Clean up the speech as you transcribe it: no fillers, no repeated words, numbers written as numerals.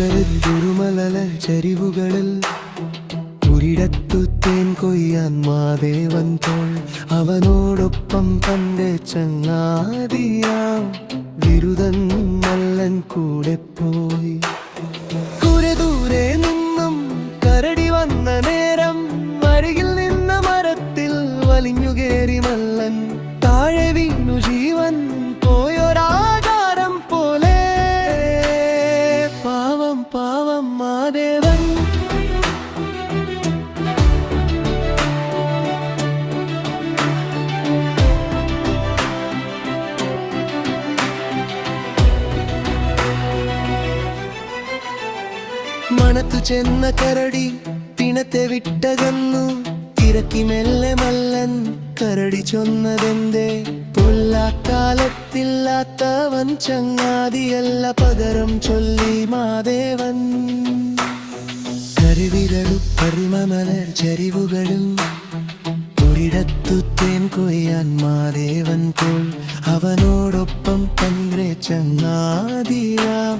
ചരിവുകളിൽ ഗുരുമലല ചരിവുകളിൽ ഒരിടത്തു തേൻ കൊയ്യാൻ മാദേവൻ പോൾ അവനോടൊപ്പം തന്റെ ചങ്ങാതിയാം വിരുദൻ മല്ലൻ കൂടെ പോയി. ദൂരെ നിന്നും കരടി വന്ന നേരം അരികിൽ നിന്ന മരത്തിൽ വലിഞ്ഞുകേറി മല്ലൻ താഴെ വീണു ജീവൻ പോയൊരാകാരം പോലെ. പാവം പാവം മാദേവൻ. മണത്തു ചെന്ന കരടി പിണത്തെ വിട്ടകന്നു. തിരക്കി മെല്ലെ മല്ലൻ കരടി ചൊന്നതെന്തേ? പൊല്ലാക്കാലത്തില്ലാത്തവൻ ചങ്ങാതിയല്ല പകരം ചൊല്ലി മാദേവൻ. കരുവിരലു പരുമമലർ ചരിവുകളും ഒരിടത്തു തേൻ കൊയ്യാൻ മാദേവൻ പോൾ അവനോടൊപ്പം തന്റെ ചങ്ങാതിയാം